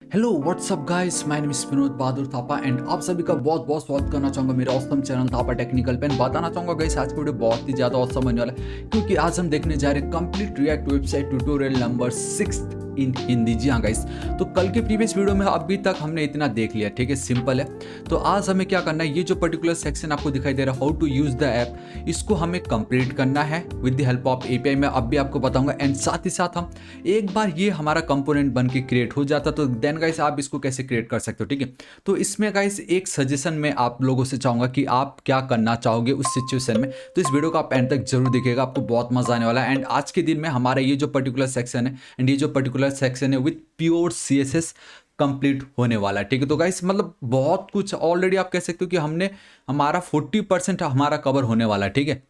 Hello what's up guys, my name is Vinod Bahadur Thapa and आप सभी का बहुत बहुत स्वागत करना चाहूँगा मेरे ऑसम चैनल थापा टेक्निकल पे। बताना चाहूँगा गाइस, आज की वीडियो बहुत ही ज़्यादा ऑसम होने वाला है क्योंकि आज हम देखने जा रहे हैं complete react website tutorial number 6 इन हिंदी। जी हाँ गाइस, तो कल के प्रीवियस वीडियो में अभी तक हमने इतना देख लिया, ठीक है, सिंपल है। तो आज हमें क्या करना है, ये जो पर्टिकुलर सेक्शन आपको दिखाई दे रहा है how to use the app, इसको हमें कंप्लीट करना है with the help of API. मैं अब भी आपको बताऊंगा एंड साथ ही साथ हम एक बार ये हमारा कंपोनेंट बन के क्रिएट हो जाता तो देन गाइस आप इसको कैसे क्रिएट कर सकते हो, ठीक है। तो इसमें गाइस एक सजेशन मैं आप लोगों से चाहूंगा कि आप क्या करना चाहोगे उस सिचुएशन में, तो इस वीडियो को आप एंड तक जरूर देखिएगा, आपको बहुत मजा आने वाला है। एंड आज के दिन में हमारा ये जो पर्टिकुलर सेक्शन है एंड ये जो पर्टिकुलर सेक्शन है विथ प्योर सीएसएस कंप्लीट होने वाला है, ठीक है। तो गाइस मतलब बहुत कुछ ऑलरेडी आप कह सकते हो कि हमने हमारा 40% हमारा कवर होने वाला है, ठीक है।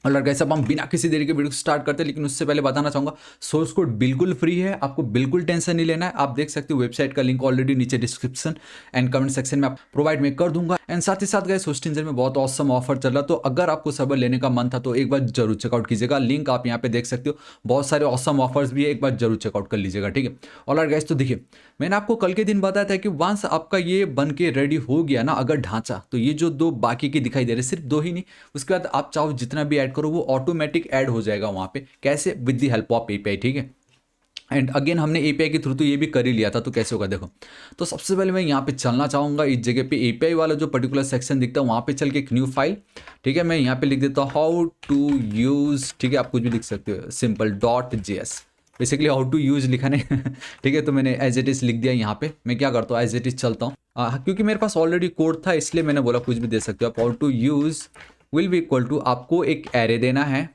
और गाइस अब हम बिना किसी देरी के वीडियो स्टार्ट करते हैं, लेकिन उससे पहले बताना चाहूंगा सोर्स कोड बिल्कुल फ्री है, आपको बिल्कुल टेंशन नहीं लेना है। आप देख सकते हो वेबसाइट का लिंक ऑलरेडी नीचे डिस्क्रिप्शन एंड कमेंट सेक्शन में प्रोवाइड में कर दूंगा। एंड साथ ही साथ गाइस होस्टिंजर में बहुत ऑसम ऑफर चल रहा, तो अगर आपको सर्वर लेने का मन था तो एक बार जरूर चेकआउट कीजिएगा। लिंक आप यहाँ पे देख सकते हो, बहुत सारे ऑसम ऑफर्स भी है, एक बार जरूर चेकआउट कर लीजिएगा, ठीक है। और गाइस तो देखिए, मैंने आपको कल के दिन बताया था कि वंस आपका ये बन के रेडी हो गया ना अगर ढांचा, तो ये जो दो बाकी के दिखाई दे रहे, सिर्फ दो ही नहीं, उसके बाद आप चाहो जितना भी ऐड करो वो ऑटोमेटिक ऐड हो जाएगा वहाँ पे। कैसे? With the help of API, ठीक है। एंड अगेन हमने एपीआई के थ्रू तो ये भी कर ही लिया था, तो कैसे होगा देखो। तो सबसे पहले मैं यहाँ पे चलना चाहूँगा, इस जगह पे एपीआई वाला जो पर्टिकुलर सेक्शन दिखता है वहाँ पे चल के एक न्यू फाइल, ठीक है। मैं यहाँ पे लिख देता हूँ हाउ टू यूज़, ठीक है, आप कुछ भी लिख सकते हो, simple .js, basically how to use लिखा नहीं ठीक है। तो मैंने एज इट इज़ लिख दिया यहाँ पे। मैं क्या करता हूँ, एज इट इज़ चलता हूँ, क्योंकि मेरे पास ऑलरेडी कोड था इसलिए मैंने बोला कुछ भी दे सकते हो आप। How to use will be equal to, आपको एक एरे देना है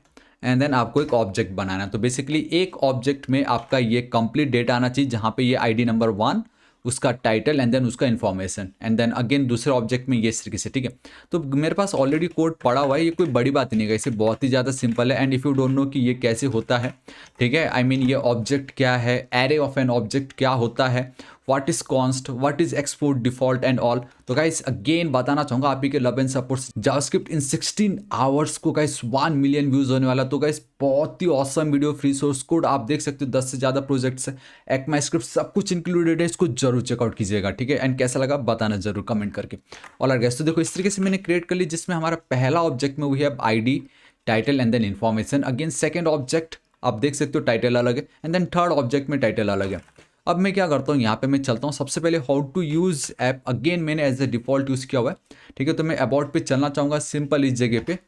एंड देन आपको एक ऑब्जेक्ट बनाना है। तो बेसिकली एक ऑब्जेक्ट में आपका ये कंप्लीट डेटा आना चाहिए, जहाँ पे ये आईडी नंबर 1, उसका टाइटल एंड देन उसका इन्फॉर्मेशन, एंड देन अगेन दूसरे ऑब्जेक्ट में ये इस तरीके से, ठीक है। तो मेरे पास ऑलरेडी कोड पड़ा हुआ है, ये कोई बड़ी बात नहीं है, इसे बहुत ही ज़्यादा सिंपल है। And if you don't know कि ये कैसे होता है, ठीक है, आई मीन ये ऑब्जेक्ट क्या है, एरे ऑफ एन ऑब्जेक्ट क्या होता है, what is const, what is export default and all. तो गाइस अगेन बताना चाहूंगा आप ही के love and support JavaScript in 16 hours को गाइस 1 मिलियन व्यूज होने वाला। तो गाइस बहुत ही awesome video, free source code आप देख सकते हो, 10 से ज़्यादा प्रोजेक्ट्स है, ECMAScript सब कुछ इंक्लूडेड है, इसको जरूर चेकआउट कीजिएगा, ठीक है। एंड कैसा लगा बताना जरूर कमेंट करके। और गाइस तो देखो इस तरीके से मैंने क्रिएट कर ली, जिसमें हमारा पहला ऑब्जेक्ट में we have ID, title and then information. Again second object आप देख सकते हो टाइटल अलग है, एंड देन थर्ड ऑब्जेक्ट में टाइटल अलग है। अब मैं क्या करता हूँ, यहाँ पे मैं चलता हूँ, सबसे पहले how to use app again मैंने एज ए डिफॉल्ट यूज़ किया हुआ है, ठीक है। तो मैं अबाउट पे चलना चाहूँगा, सिंपल इस जगह पे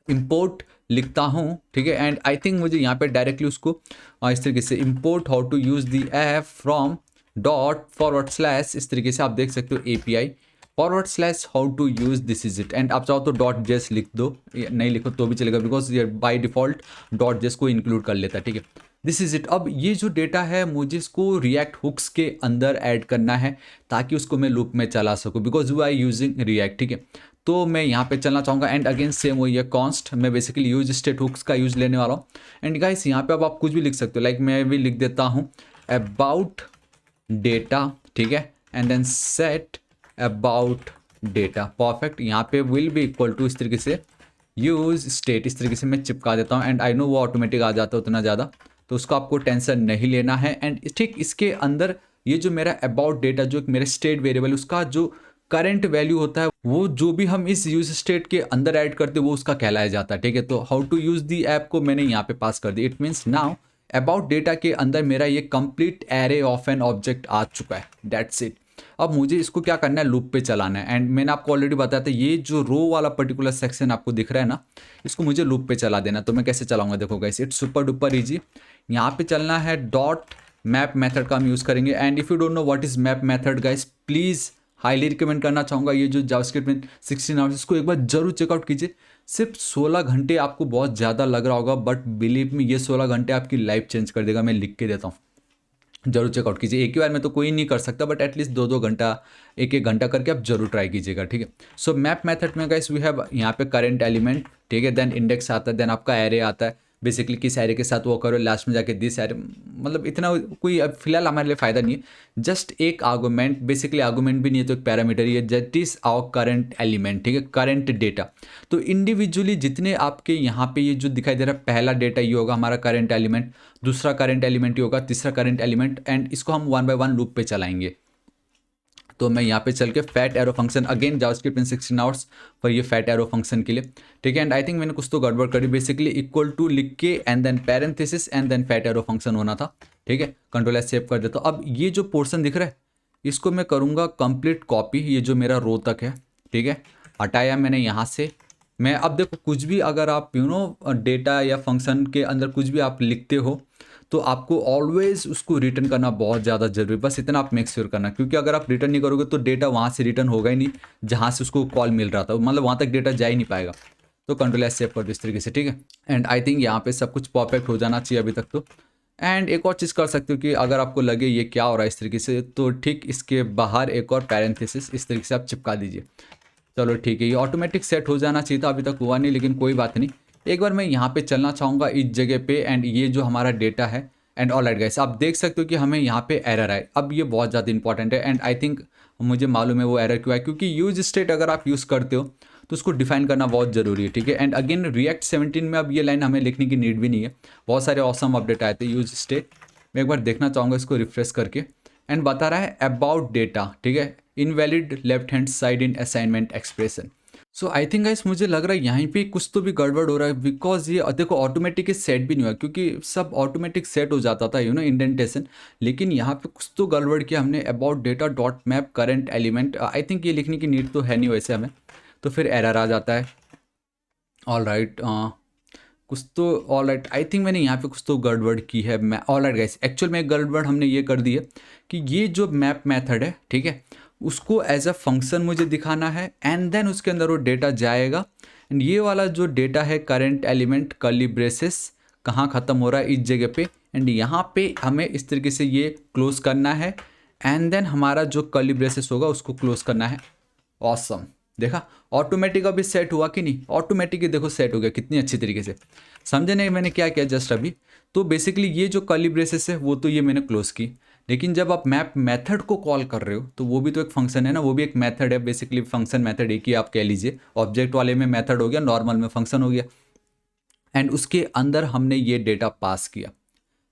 इम्पोर्ट लिखता हूँ, ठीक है। एंड आई थिंक मुझे यहाँ पे डायरेक्टली उसको इस तरीके से import how to use the app from ./, इस तरीके से आप देख सकते हो API / how to use this is it. And आप चाहो तो .js लिख दो, नहीं लिखो तो भी चलेगा, बिकॉज ये बाय डिफॉल्ट .js को इंक्लूड कर लेता है, ठीक है। This is it. अब ये जो डेटा है मुझे इसको रिएक्ट हुक्स के अंदर ऐड करना है ताकि उसको मैं लूप में चला सकूँ, because we are using React, ठीक है। तो मैं यहाँ पे चलना चाहूँगा एंड अगेन सेम वही है कॉन्स्ट, मैं बेसिकली यूज स्टेट हुक्स का यूज लेने वाला हूँ। एंड गाइस यहाँ पे अब आप कुछ भी लिख सकते हो, लाइक मैं भी लिख देता हूँ अबाउट डेटा, ठीक है, and then set about data, perfect. यहाँ पे विल बी इक्वल टू इस तरीके से यूज स्टेट, इस तरीके से मैं चिपका देता हूँ। एंड आई नो वो ऑटोमेटिक आ जाता है उतना ज़्यादा, तो उसको आपको टेंशन नहीं लेना है। एंड ठीक इसके अंदर ये जो मेरा अबाउट डेटा, जो मेरा स्टेट वेरिएबल, उसका जो करंट वैल्यू होता है, वो जो भी हम इस यूज स्टेट के अंदर ऐड करते हैं वो उसका कहलाया जाता है, ठीक है। तो how to use the app को मैंने यहाँ पे पास कर दिया। It means now about data के अंदर मेरा ये complete array of an object आ चुका है, दैट्स इट। अब मुझे इसको क्या करना है, लूप पे चलाना है। एंड मैंने आपको ऑलरेडी बताया था ये जो रो वाला पर्टिकुलर सेक्शन आपको दिख रहा है ना, इसको मुझे लूप पे चला देना। तो मैं कैसे चलाऊंगा देखो guys, it's super duper easy. यहाँ पे चलना है .map मेथड का हम यूज़ करेंगे। And if you don't know what is map method guys, please highly recommend करना चाहूँगा ये जो जावास्क्रिप्ट में 16 आवर्स, इसको एक बार जरूर चेकआउट कीजिए। सिर्फ 16 घंटे आपको बहुत ज़्यादा लग रहा होगा, बट बिलीव मी ये 16 घंटे आपकी लाइफ चेंज कर देगा। मैं लिख के देता हूँ, जरूर चेकआउट कीजिए। एक ही बार में तो कोई नहीं कर सकता, बट एटलीस्ट 2-2 घंटा, 1-1 घंटा करके आप जरूर ट्राई कीजिएगा, ठीक है। सो मैप मेथड में गाइस वी हैव यहाँ पे करंट एलिमेंट, ठीक है, देन इंडेक्स आता है, देन आपका एरे आता है, बेसिकली किस एरे के साथ वो करो, लास्ट में जाके दिस एरे, मतलब इतना कोई अब फिलहाल हमारे लिए फ़ायदा नहीं है। जस्ट एक आर्गूमेंट, बेसिकली आर्गूमेंट भी नहीं है तो एक पैरामीटर ही है, that is our current element, ठीक है, करंट डेटा। तो इंडिविजुअली जितने आपके यहाँ पे ये जो दिखाई दे रहा है, पहला डेटा ये होगा हमारा करंट एलिमेंट, दूसरा करंट एलिमेंट ये होगा, तीसरा करंट एलिमेंट, एंड इसको हम 1 बाय 1 लूप पे चलाएंगे। तो मैं यहाँ पे चल के fat arrow function again JavaScript in 16 hours पर ये फैट एरो फंक्शन के लिए, ठीक है। एंड आई थिंक मैंने कुछ तो गड़बड़ करी, बेसिकली इक्वल टू लिख के and then parenthesis and then fat arrow function होना था, ठीक है। कंट्रोल एस सेव कर देता हूँ। अब ये जो पोर्शन दिख रहा है इसको मैं करूँगा कंप्लीट कॉपी, ये जो मेरा रो तक है, ठीक है, हटाया मैंने यहाँ से। मैं अब देखो कुछ भी अगर आप डेटा या फंक्शन के अंदर कुछ भी आप लिखते हो तो आपको ऑलवेज उसको रिटर्न करना बहुत ज़्यादा जरूरी है, बस इतना आप मेक श्योर करना, क्योंकि अगर आप रिटर्न नहीं करोगे तो डेटा वहाँ से रिटर्न होगा ही नहीं जहाँ से उसको कॉल मिल रहा था, मतलब वहाँ तक डेटा जा ही नहीं पाएगा। तो कंट्रोल एस सेव कर दो इस तरीके से, ठीक है। एंड आई थिंक यहाँ पे सब कुछ परफेक्ट हो जाना चाहिए अभी तक तो। एंड एक और चीज़ कर सकते हो कि अगर आपको लगे ये क्या हो रहा है इस तरीके से, तो ठीक इसके बाहर एक और पैरेंथेसिस इस तरीके से आप चिपका दीजिए। चलो ठीक है, ये ऑटोमेटिक सेट हो जाना चाहिए था, अभी तक हुआ नहीं, लेकिन कोई बात नहीं। एक बार मैं यहाँ पे चलना चाहूँगा इस जगह पे, एंड ये जो हमारा डेटा है, एंड ऑलराइट गाइस आप देख सकते हो कि हमें यहाँ पे एरर आए। अब ये बहुत ज़्यादा इंपॉर्टेंट है, एंड आई थिंक मुझे मालूम है वो एरर क्यों है, क्योंकि यूज स्टेट अगर आप यूज़ करते हो तो उसको डिफाइन करना बहुत ज़रूरी है, ठीक है। एंड अगेन रिएक्ट 17 में अब ये लाइन हमें लिखने की नीड भी नहीं है, बहुत सारे ऑसम अपडेट आए थे यूज स्टेट। मैं एक बार देखना चाहूँगा इसको रिफ्रेश करके, एंड बता रहा है अबाउट डेटा, ठीक है, invalid left hand side in assignment expression. So I think guys मुझे लग रहा है यहीं पे कुछ तो भी गड़बड़ हो रहा है, बिकॉज ये देखो ऑटोमेटिक सेट भी नहीं हुआ, क्योंकि सब ऑटोमेटिक सेट हो जाता था इंडेंटेशन, लेकिन यहाँ पे कुछ तो गड़बड़ किया हमने। About data dot map current element, I think ये लिखने की नीड तो है नहीं वैसे हमें, तो फिर एरर आ जाता है। ऑल राइट कुछ तो ऑल राइट, आई थिंक मैंने यहाँ पे कुछ तो गड़बड़ की है। मैं ऑल राइट गाइस, एक्चुअल में गड़बड़ हमने ये कर दी है कि ये जो मैप मेथड है, ठीक है, उसको एज अ फंक्शन मुझे दिखाना है, एंड देन उसके अंदर वो डेटा जाएगा। एंड ये वाला जो डेटा है करंट एलिमेंट कर्ली ब्रेसेस कहाँ ख़त्म हो रहा है, इस जगह पे, एंड यहाँ पे हमें इस तरीके से ये क्लोज करना है, एंड देन हमारा जो कर्ली ब्रेसेस होगा उसको क्लोज करना है। ऑसम, देखा ऑटोमेटिक अभी सेट हुआ कि नहीं, ऑटोमेटिक ही देखो सेट हो गया कितनी अच्छी तरीके से। समझे नहीं मैंने क्या किया जस्ट अभी? तो बेसिकली ये जो कर्ली ब्रेसेस है वो तो ये मैंने क्लोज की, लेकिन जब आप मैप मेथड को कॉल कर रहे हो तो वो भी तो एक फंक्शन है ना, वो भी एक मेथड है, बेसिकली फंक्शन मेथड एक ही आप कह लीजिए। ऑब्जेक्ट वाले में मेथड हो गया, नॉर्मल में फंक्शन हो गया, एंड उसके अंदर हमने ये डेटा पास किया।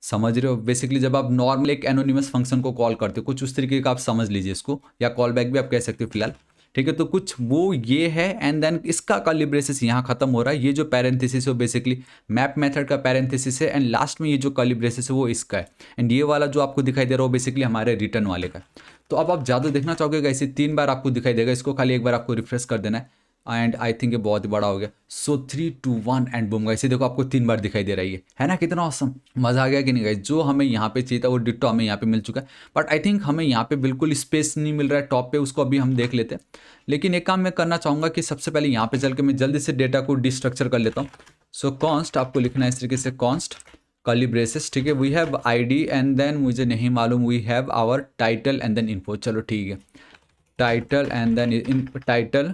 समझ रहे हो? बेसिकली जब आप नॉर्मल एक एनोनिमस फंक्शन को कॉल करते हो, कुछ उस तरीके का आप समझ लीजिए इसको, या कॉल बैक भी आप कह सकते हो फिलहाल, ठीक है। तो कुछ वो ये है, एंड देन इसका कर्ली ब्रेसेस यहाँ खत्म हो रहा है, ये जो पैरेंथेसिस है वो बेसिकली मैप मेथड का पैरेंथेसिस है, एंड लास्ट में ये जो कर्ली ब्रेसेस है वो इसका है, एंड ये वाला जो आपको दिखाई दे रहा है वो बेसिकली हमारे रिटर्न वाले का है। तो अब आप ज़्यादा देखना चाहोगे ऐसे 3 बार आपको दिखाई देगा, इसको खाली एक बार आपको रिफ्रेश कर देना है, एंड आई थिंक ये बहुत ही बड़ा हो गया। सो 3 2 1 एंड बूम गाइस, ये देखो आपको 3 बार दिखाई दे रही है ना, कितना ऑसम, मजा आ गया कि नहीं गाइस? जो हमें यहाँ पे चाहिए था वो डिट्टो हमें यहाँ पे मिल चुका है, बट आई थिंक हमें यहाँ पे बिल्कुल स्पेस नहीं मिल रहा है टॉप पे, उसको अभी हम देख लेते हैं। लेकिन एक काम मैं करना चाहूँगा कि सबसे पहले यहाँ पे चल के मैं जल्दी से डेटा को डिस्ट्रक्चर कर लेता हूँ। सो कॉन्स्ट आपको लिखना है इस तरीके से, कॉन्स्ट कर्ली ब्रेसेस, ठीक है, we have ID and then मुझे नहीं मालूम, we have our title and then info, चलो ठीक है, title and then in title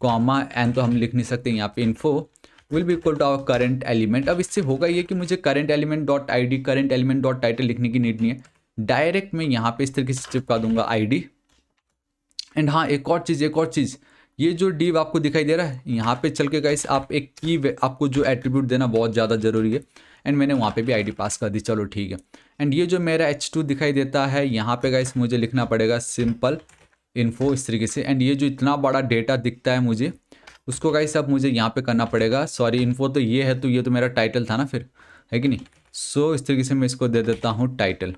comma and तो हम लिख नहीं सकते यहाँ पे, info will be equal to our current element. अब इससे होगा ये कि मुझे current element dot ID current element dot title लिखने की नीड नहीं है, डायरेक्ट मैं यहाँ पे इस तरीके से चिपका दूंगा ID। एंड हाँ एक और चीज़, ये जो div आपको दिखाई दे रहा है यहाँ पे चल के गाइस, आप एक की आपको जो एट्रीब्यूट देना बहुत ज़्यादा ज़रूरी है, एंड मैंने वहाँ पे भी ID पास कर दी, चलो ठीक है। एंड ये जो मेरा H2 दिखाई देता है यहाँ पे गाइस मुझे लिखना पड़ेगा सिंपल इन्फो इस तरीके से, एंड ये जो इतना बड़ा डेटा दिखता है मुझे उसको गाइस अब मुझे यहाँ पे करना पड़ेगा, सॉरी इन्फो तो ये है, तो ये तो मेरा टाइटल था ना फिर, है कि नहीं? सो इस तरीके से मैं इसको दे देता हूँ टाइटल।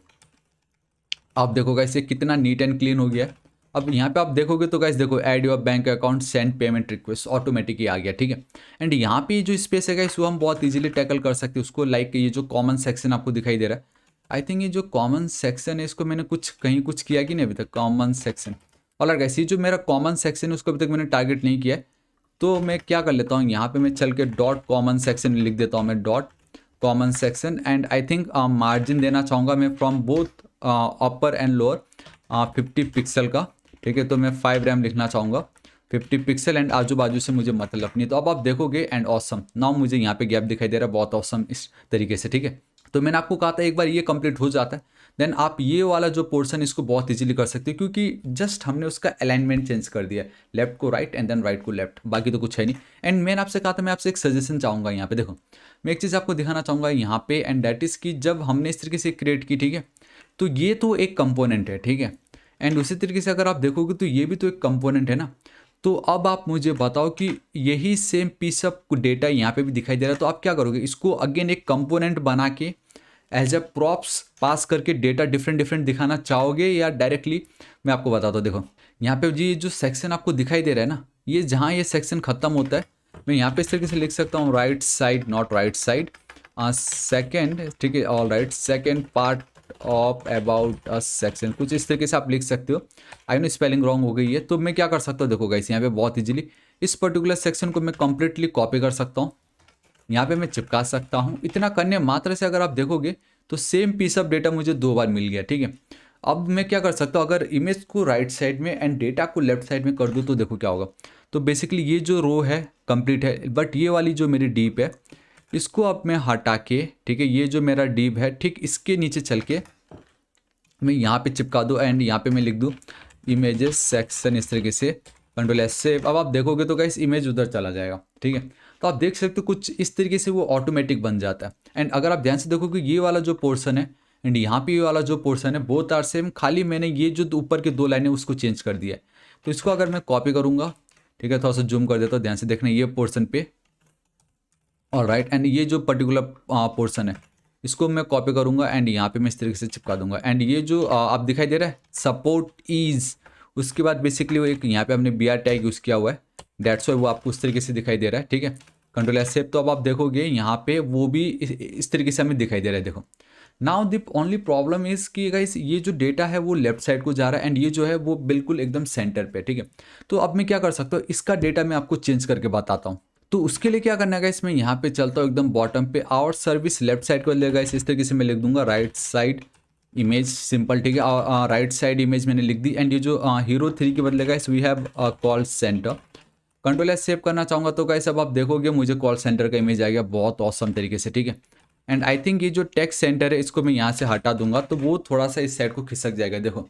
आप देखो गाइस ये कितना नीट एंड क्लीन हो गया है। अब यहाँ पे आप देखोगे तो गाइस देखो add your bank account send payment request automatic ही आ गया, ठीक है। एंड यहाँ पे जो स्पेस है गाइस वो हम बहुत इजीली टैकल कर सकते हैं उसको, लाइक ये जो कॉमन सेक्शन आपको दिखाई दे रहा है, आई थिंक ये जो कॉमन सेक्शन है इसको मैंने कहीं कुछ किया कि नहीं अभी तक, कॉमन सेक्शन। और गाइस ये जो मेरा कॉमन सेक्शन है उसको अभी तक मैंने टारगेट नहीं किया है, तो मैं क्या कर लेता हूँ यहाँ पे मैं चल के डॉट कॉमन सेक्शन लिख देता हूँ, मैं dot common section, and I think margin देना चाहूँगा मैं from both upper and lower 50 pixel का, ठीक है। तो मैं 5 रैम लिखना चाहूँगा, 50 पिक्सल एंड आजू बाजू से मुझे मतलब नहीं। तो अब आप देखोगे एंड ऑसम, नाउ मुझे यहाँ पे गैप दिखाई दे रहा है, बहुत ऑसम इस तरीके से, ठीक है। तो मैंने आपको कहा था एक बार ये कंप्लीट हो जाता है देन आप ये वाला जो पोर्शन इसको बहुत इजीली कर सकते हो, क्योंकि जस्ट हमने उसका अलाइनमेंट चेंज कर दिया है, लेफ्ट को राइट एंड देन राइट को लेफ्ट, बाकी तो कुछ है नहीं। एंड मैंने आपसे कहा था मैं आपसे एक सजेशन चाहूँगा यहाँ पे, देखो मैं एक चीज़ आपको दिखाना चाहूँगा यहाँ पे, एंड दैट इज़ कि जब हमने इस तरीके से क्रिएट की, ठीक है, तो ये तो एक कंपोनेंट है, ठीक है, एंड उसी तरीके से अगर आप देखोगे तो ये भी तो एक कंपोनेंट है ना। तो अब आप मुझे बताओ कि यही सेम पीस ऑफ डेटा यहाँ पे भी दिखाई दे रहा है, तो आप क्या करोगे, इसको अगेन एक कंपोनेंट बना के एज ए प्रॉप्स पास करके डेटा डिफरेंट डिफरेंट दिखाना चाहोगे, या डायरेक्टली मैं आपको बताता हूँ। देखो यहाँ पे जी जो सेक्शन आपको दिखाई दे रहा है ना, ये जहाँ ये सेक्शन खत्म होता है, मैं यहाँ पे इस तरीके से लिख सकता हूँ right side not right side second, ठीक है, all right second part of about a section, कुछ इस तरीके से आप लिख सकते हो। आई नो स्पेलिंग रॉन्ग हो गई है, तो मैं क्या कर सकता हूँ, देखो गाइस यहाँ पे बहुत इजीली इस पर्टिकुलर सेक्शन को मैं कंप्लीटली कॉपी कर सकता हूँ, यहाँ पे मैं चिपका सकता हूँ। इतना करने मात्र से अगर आप देखोगे तो सेम पीस ऑफ डेटा मुझे 2 बार मिल गया, ठीक है। अब मैं क्या कर सकता हूँ, अगर इमेज को राइट साइड में एंड डेटा को लेफ्ट साइड में कर दूँ तो देखो क्या होगा। तो बेसिकली ये जो रो है कंप्लीट है, बट ये वाली जो मेरी डीप है इसको अब मैं हटा के, ठीक है, ये जो मेरा डीप है ठीक इसके नीचे चल के मैं यहाँ पे चिपका दूँ एंड यहाँ पे मैं लिख दूँ इमेजेस सेक्शन, इस तरीके से कंट्रोल एस से। अब आप देखोगे तो गाइस इमेज उधर चला जाएगा, ठीक है। तो आप देख सकते हो कुछ इस तरीके से वो ऑटोमेटिक बन जाता है। एंड अगर आप ध्यान से देखोगे ये वाला जो पोर्शन है एंड यहाँ पे ये वाला जो पोर्शन है बोथ आर सेम, खाली मैंने ये जो ऊपर के 2 लाइनें उसको चेंज कर दिया है। तो इसको अगर मैं कॉपी करूँगा, ठीक है, थोड़ा सा जूम कर देता हूँ, ध्यान से देखना ये पोर्शन पे, और राइट, एंड ये जो पर्टिकुलर पोर्शन है इसको मैं कॉपी करूँगा एंड यहाँ पे मैं इस तरीके से चिपका दूंगा। एंड ये जो आप दिखाई दे रहा है सपोर्ट इज, उसके बाद बेसिकली वो एक यहाँ पे हमने BR टैग यूज़ किया हुआ है, डेट्स वाई वो आपको उस तरीके से दिखाई दे रहा है, ठीक है, कंट्रोल एस सेव। तो अब आप देखोगे यहाँ पे वो भी इस तरीके से हमें दिखाई दे रहा है। देखो now the only problem is कि गाइस ये जो डेटा है वो लेफ्ट साइड को जा रहा है एंड ये जो है वो बिल्कुल एकदम सेंटर पे, ठीक है। तो अब मैं क्या कर सकता हूँ, इसका डेटा मैं आपको चेंज करके बताता हूँ। तो उसके लिए क्या करना है गाइस, मैं यहाँ पे चलता हूँ एकदम बॉटम पे, आवर सर्विस लेफ्ट साइड को लेगा इस तरीके से मैं लिख दूंगा राइट साइड इमेज सिंपल, ठीक है, राइट साइड इमेज मैंने लिख दी। एंड ये जो हीरो 3 के बदले guys we have call center, control S save करना चाहूँगा तो गाइस अब आप देखोगे मुझे कॉल सेंटर का इमेज आ गया बहुत औसम तरीके से, ठीक है। एंड आई थिंक ये जो टेक्स्ट सेंटर है इसको मैं यहाँ से हटा दूंगा तो वो थोड़ा सा इस साइड को खिसक जाएगा। देखो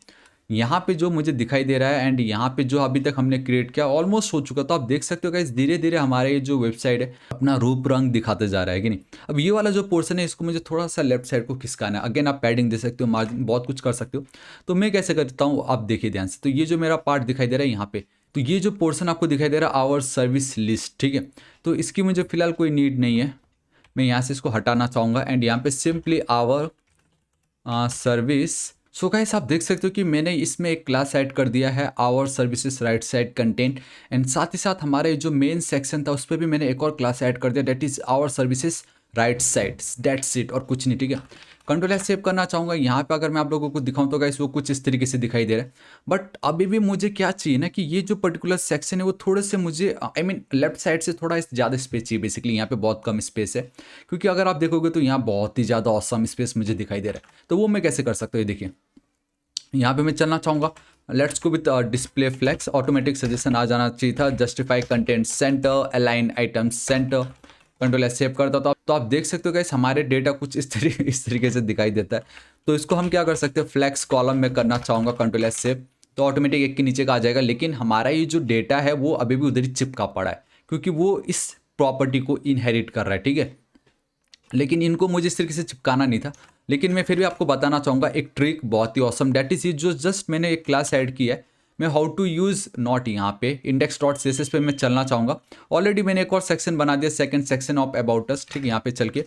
यहाँ पे जो मुझे दिखाई दे रहा है एंड यहाँ पे जो अभी तक हमने क्रिएट किया ऑलमोस्ट हो चुका। तो आप देख सकते हो गाइस धीरे धीरे हमारे ये जो वेबसाइट है अपना रूप रंग दिखाते जा रहा है कि नहीं। अब ये वाला जो पोर्शन है इसको मुझे थोड़ा सा लेफ्ट साइड को खिसकाना है। अगेन आप पैडिंग दे सकते हो, मार्जिन बहुत कुछ कर सकते हो। तो मैं कैसे करता हूँ आप देखिए ध्यान से। तो ये जो मेरा पार्ट दिखाई दे रहा है यहाँ पे, तो ये जो पोर्शन आपको दिखाई दे रहा है आवर सर्विस लिस्ट, ठीक है, तो इसकी मुझे फिलहाल कोई नीड नहीं है। मैं यहाँ से इसको हटाना चाहूँगा एंड यहाँ पे simply our service. So guys आप देख सकते हो कि मैंने इसमें एक क्लास ऐड कर दिया है our services right side content and साथ ही साथ हमारे जो मेन सेक्शन था उस पर भी मैंने एक और क्लास ऐड कर दिया that is our services right side, that's it और कुछ नहीं, ठीक है। कंट्रोल एस सेव करना चाहूँगा। यहाँ पे अगर मैं आप लोगों को दिखाऊँ तो गाइस वो कुछ इस तरीके से दिखाई दे रहा है। बट अभी भी मुझे क्या चाहिए ना कि ये जो पर्टिकुलर सेक्शन है वो थोड़े से मुझे आई मीन लेफ्ट साइड से थोड़ा ज़्यादा स्पेस चाहिए। बेसिकली यहाँ पे बहुत कम स्पेस है क्योंकि अगर आप देखोगे तो यहाँ बहुत ही ज़्यादा ऑसम स्पेस मुझे दिखाई दे रहा है। तो वो मैं कैसे कर सकता हूँ, ये देखिए यहाँ पे मैं चलना चाहूँगा let's go with display flex, automatic suggestion आ जाना चाहिए था, justify content center, align item center, control S save करता था। तो आप देख सकते हो गाइस हमारे डेटा कुछ इस तरीके से दिखाई देता है। तो इसको हम क्या कर सकते हैं, फ्लेक्स कॉलम में करना चाहूँगा, कंट्रोल एस सेव, तो ऑटोमेटिक एक के नीचे का आ जाएगा। लेकिन हमारा ये जो डेटा है वो अभी भी उधर ही चिपका पड़ा है क्योंकि वो इस प्रॉपर्टी को इनहेरिट कर रहा है, ठीक है। लेकिन इनको मुझे इस तरीके से चिपकाना नहीं था। लेकिन मैं फिर भी आपको बताना चाहूँगा एक ट्रिक बहुत ही ऑसम, डेट इज जो जस्ट मैंने एक क्लास ऐड की है। मैं हाउ टू यूज़ नॉट यहाँ पे इंडेक्स डॉट सीएसएस पे मैं चलना चाहूँगा। ऑलरेडी मैंने एक और सेक्शन बना दिया, second section of about us, ठीक है। यहाँ पे चल के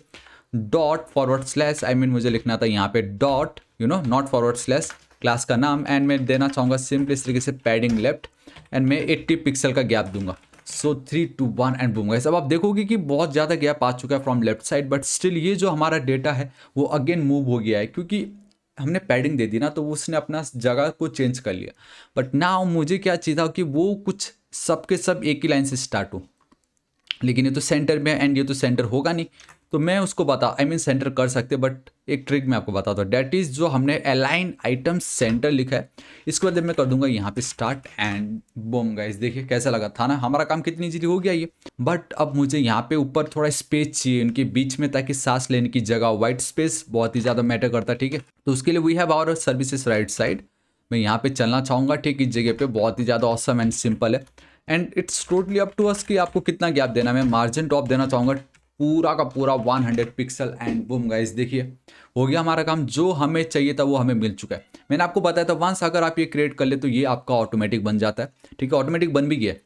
dot forward slash, I mean मुझे लिखना था यहाँ पे dot not forward slash class का नाम, एंड मैं देना चाहूँगा सिंपली इस तरीके से पैडिंग लेफ्ट एंड मैं 80 पिक्सल का गैप दूंगा। सो 3 2 1 एंड बूम गाइस। अब आप देखोगे कि बहुत ज़्यादा गैप आ चुका है from left side, but still ये जो हमारा डेटा है वो अगेन मूव हो गया है क्योंकि हमने पैडिंग दे दी ना, तो उसने अपना जगह को चेंज कर लिया। बट नाउ मुझे क्या चाहिए था कि वो कुछ सब के सब एक ही लाइन से स्टार्ट हो, लेकिन ये तो सेंटर में है एंड ये तो सेंटर होगा नहीं। तो मैं उसको सेंटर कर सकते, बट एक ट्रिक मैं आपको बताता हूँ, डेट इज़ जो हमने अलाइन आइटम सेंटर लिखा है, इसके बाद मैं कर दूंगा यहाँ पे स्टार्ट एंड बूम गाइस, देखिए कैसा लगा था ना, हमारा काम कितनी इजीली हो गया ये। बट अब मुझे यहाँ पे ऊपर थोड़ा स्पेस चाहिए इनके बीच में, ताकि सांस लेने की जगह, वाइट स्पेस बहुत ही ज़्यादा मैटर करता है, ठीक है। तो उसके लिए we have our services right side, मैं यहाँ पे चलना चाहूँगा, ठीक इस जगह पे, बहुत ही ज़्यादा ऑसम एंड सिंपल है। And it's totally up to us कि आपको कितना गैप देना है। मैं मार्जिन ड्रॉप देना चाहूँगा पूरा का पूरा 100 पिक्सल एंड बूम गाइस, देखिए हो गया हमारा काम, जो हमें चाहिए था वो हमें मिल चुका है। मैंने आपको बताया था वंस अगर आप ये क्रिएट कर ले तो ये आपका ऑटोमेटिक बन जाता है, ठीक है, ऑटोमेटिक बन भी गया है,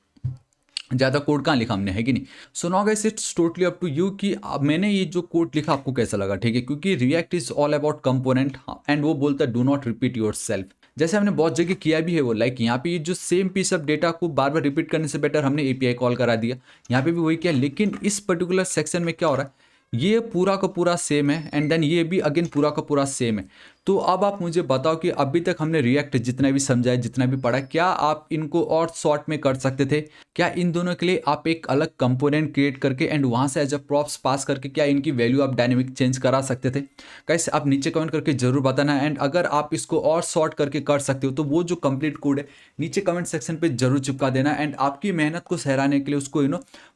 ज़्यादा कोड कहाँ लिखा हमने, है कि नहीं। So now guys it's totally up to you कि अब मैंने ये जो कोड लिखा आपको कैसा लगा, ठीक है, क्योंकि react is all about component and वो बोलता है do not repeat your self, जैसे हमने बहुत जगह किया भी है वो, लाइक यहाँ पे ये जो सेम पीस ऑफ डेटा को बार बार रिपीट करने से बेटर हमने एपीआई कॉल करा दिया, यहाँ पे भी वही किया। लेकिन इस पर्टिकुलर सेक्शन में क्या हो रहा है, ये पूरा का पूरा सेम है एंड देन ये भी अगेन पूरा का पूरा सेम है। तो अब आप मुझे बताओ कि अभी तक हमने रिएक्ट जितना भी समझा है, जितना भी पढ़ा, क्या आप इनको और शॉर्ट में कर सकते थे? क्या इन दोनों के लिए आप एक अलग कंपोनेंट क्रिएट करके एंड वहाँ से एज अ प्रॉप्स पास करके क्या इनकी वैल्यू आप डायनेमिक चेंज करा सकते थे? गाइस आप नीचे कमेंट करके जरूर बताना, एंड अगर आप इसको और शॉर्ट करके कर सकते हो तो वो जो कंप्लीट कोड है नीचे कमेंट सेक्शन पे जरूर चिपका देना, एंड आपकी मेहनत को सराहने के लिए, उसको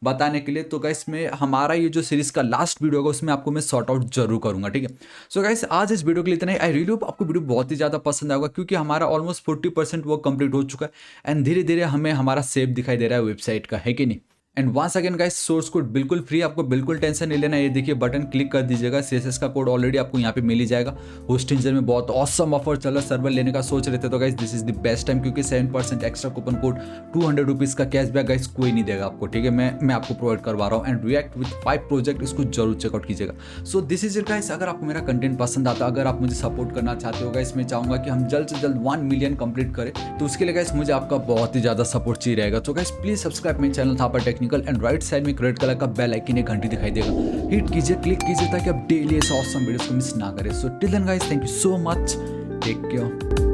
बताने के लिए। तो गाइस मैं हमारा ये जो सीरीज का लास्ट वीडियो होगा उसमें आपको मैं सॉर्ट आउट जरूर करूंगा, ठीक है। सो गाइस आज इस वीडियो के लिए इतना ही। आई रियली होप आपको वीडियो बहुत ही ज़्यादा पसंद आएगा, क्योंकि हमारा ऑलमोस्ट 40% वर्क कंप्लीट हो चुका है एंड धीरे धीरे हमें हमारा सेव दिखाई दे रहा है वेबसाइट का, है कि नहीं। And once again guys source code बिल्कुल फ्री, आपको बिल्कुल टेंशन नहीं लेना। ये देखिए बटन क्लिक कर दीजिएगा, सीएसएस का कोड ऑलरेडी आपको यहाँ पे मिल ही जाएगा। होस्टिंजर में बहुत ऑसम ऑफर चल रहा है, सर्वर लेने का सोच रहे थे तो guys this is the best time, क्योंकि 7% एक्स्ट्रा कूपन कोड, 200 रुपीज़ का कैशबैक गाइस कोई नहीं देगा आपको, ठीक है, मैं आपको प्रोवाइड करवा रहा हूँ। एंड रिएक्ट विद 5 प्रोजेक्ट, इसको जरूर चेकआउट कीजिएगा। So this is it guys, अगर आपको मेरा कंटेंट पसंद आता, अगर आप मुझे सपोर्ट करना चाहते हो गाइस, मैं चाहूँगा कि हम जल्द से जल्द 1 मिलियन कंप्लीट करें, तो उसके लिए गाइस मुझे आपका बहुत ही ज़्यादा सपोर्ट चाहिए रहेगा। तो गाइस प्लीज सब्सक्राइब मेरे channel Thapa technical, and right side में रेड कलर का बेल आइकन, एक घंटी दिखाई देगा, हिट कीजिए, क्लिक कीजिए, ताकि आप डेली ऐसे ऑसम वीडियोस को मिस ना करें। So till then guys, thank you so much, take care.